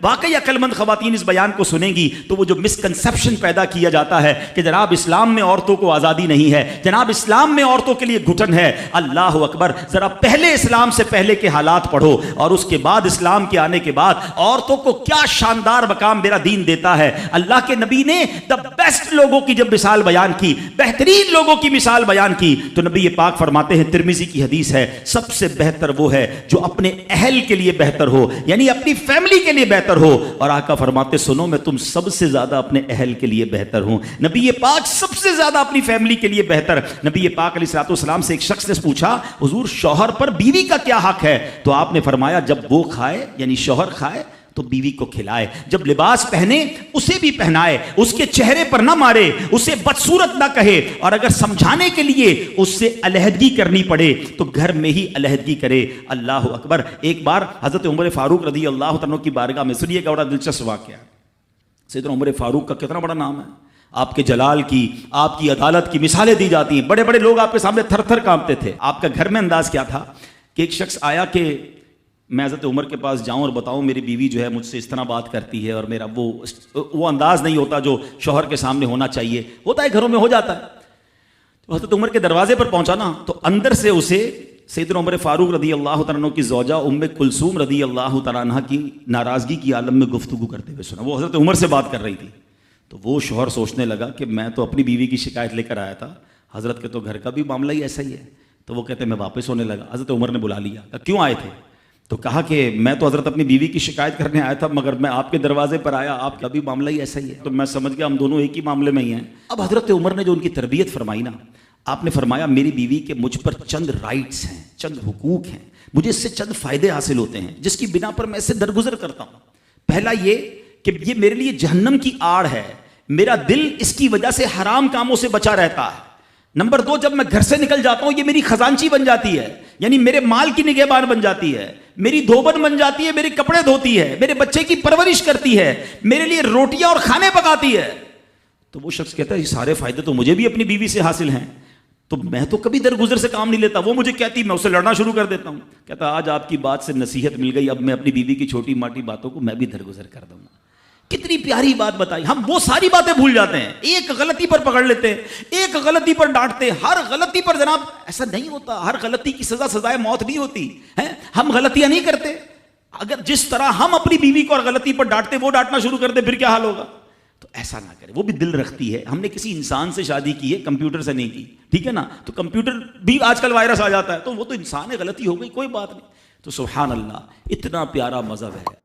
واقعی عقل مند خواتین اس بیان کو سنیں گی تو وہ جو مسکنسپشن پیدا کیا جاتا ہے کہ جناب اسلام میں عورتوں کو آزادی نہیں ہے، جناب اسلام میں عورتوں کے لیے گھٹن ہے، اللہ اکبر، ذرا پہلے اسلام سے پہلے کے حالات پڑھو اور اس کے بعد اسلام کے آنے کے بعد عورتوں کو کیا شاندار مقام میرا دین دیتا ہے۔ اللہ کے نبی نے دا بیسٹ لوگوں کی جب مثال بیان کی، بہترین لوگوں کی مثال بیان کی، تو نبی پاک فرماتے ہیں، ترمذی کی حدیث ہے، سب سے بہتر وہ ہے جو اپنے اہل کے لیے بہتر ہو، یعنی اپنی فیملی کے لیے بہتر ہو، اور آقا فرماتے سنو میں تم سب سے زیادہ اپنے اہل کے لیے بہتر ہوں۔ نبی پاک سب سے زیادہ اپنی فیملی کے لیے بہتر۔ نبی پاک علیہ الصلوۃ والسلام سے ایک شخص نے پوچھا، حضور شوہر پر بیوی کا کیا حق ہے؟ تو آپ نے فرمایا جب وہ کھائے یعنی شوہر کھائے تو بیوی کو کھلائے، جب لباس پہنے اسے بھی پہنائے، اس کے چہرے پر نہ مارے، اسے بدصورت نہ کہے، اور اگر سمجھانے کے لیے اس سے علیحدگی کرنی پڑے تو گھر میں ہی علیحدگی کرے۔ اللہ اکبر۔ ایک بار حضرت عمر فاروق رضی اللہ عنہ کی بارگاہ میں، سنیے گا، بڑا دلچسپ واقعہ۔ سیدنا عمر فاروق کا کتنا بڑا نام ہے، آپ کے جلال کی، آپ کی عدالت کی مثالیں دی جاتی ہیں، بڑے بڑے لوگ آپ کے سامنے تھر تھر کانپتے تھے۔ آپ کا گھر میں انداز کیا تھا کہ ایک شخص آیا کہ میں حضرت عمر کے پاس جاؤں اور بتاؤں میری بیوی جو ہے مجھ سے اس طرح بات کرتی ہے، اور میرا وہ انداز نہیں ہوتا جو شوہر کے سامنے ہونا چاہیے، ہوتا ہے گھروں میں ہو جاتا ہے۔ تو حضرت عمر کے دروازے پر پہنچا نا، تو اندر سے اسے سیدنا عمر فاروق رضی اللہ تعالیٰ عنہ کی زوجہ ام کلثوم رضی اللہ تعالیٰ عنہ کی ناراضگی کی عالم میں گفتگو کرتے ہوئے سنا۔ وہ حضرت عمر سے بات کر رہی تھی، تو وہ شوہر سوچنے لگا کہ میں تو اپنی بیوی کی شکایت لے کر آیا تھا، حضرت کے تو گھر کا بھی معاملہ ہی ایسا ہی ہے۔ تو وہ کہتے میں واپس ہونے لگا، حضرت عمر نے بلا لیا، کہا کیوں آئے تھے؟ تو کہا کہ میں تو حضرت اپنی بیوی کی شکایت کرنے آیا تھا، مگر میں آپ کے دروازے پر آیا، آپ کا بھی معاملہ ہی ایسا ہی ہے، تو میں سمجھ گیا ہم دونوں ایک ہی معاملے میں ہی ہیں۔ اب حضرت عمر نے جو ان کی تربیت فرمائی نا، آپ نے فرمایا میری بیوی کے مجھ پر چند رائٹس ہیں، چند حقوق ہیں، مجھے اس سے چند فائدے حاصل ہوتے ہیں جس کی بنا پر میں اس سے درگزر کرتا ہوں۔ پہلا یہ کہ یہ میرے لیے جہنم کی آڑ ہے، میرا دل اس کی وجہ سے حرام کاموں سے بچا رہتا ہے۔ نمبر دو، جب میں گھر سے نکل جاتا ہوں یہ میری خزانچی بن جاتی ہے، یعنی میرے مال کی نگہبان بن جاتی ہے، میری دھوبن بن جاتی ہے، میرے کپڑے دھوتی ہے، میرے بچے کی پرورش کرتی ہے، میرے لیے روٹیاں اور کھانے پکاتی ہے۔ تو وہ شخص کہتا ہے یہ سارے فائدے تو مجھے بھی اپنی بیوی سے حاصل ہیں، تو میں تو کبھی درگزر سے کام نہیں لیتا، وہ مجھے کہتی میں اسے لڑنا شروع کر دیتا ہوں۔ کہتا آج آپ کی بات سے نصیحت مل گئی، اب میں اپنی بیوی کی چھوٹی ماٹی باتوں کو میں بھی درگزر کر دوں گا۔ کتنی پیاری بات بتائی، ہم وہ ساری باتیں بھول جاتے ہیں، ایک غلطی پر پکڑ لیتے ہیں، ایک غلطی پر ڈانٹتے ہیں، ہر غلطی پر جناب ایسا نہیں ہوتا، ہر غلطی کی سزا سزائے موت نہیں ہوتی ہے، ہم غلطیاں نہیں کرتے۔ اگر جس طرح ہم اپنی بیوی کو اور غلطی پر ڈانٹتے وہ ڈانٹنا شروع کر دے پھر کیا حال ہوگا؟ تو ایسا نہ کرے، وہ بھی دل رکھتی ہے، ہم نے کسی انسان سے شادی کی ہے، کمپیوٹر سے نہیں کی، ٹھیک ہے نا؟ تو کمپیوٹر بھی آج کل وائرس آ جاتا ہے، تو وہ تو انسان ہے، غلطی ہو گئی کوئی بات نہیں۔ تو سبحان اللہ، اتنا پیارا مذہب ہے۔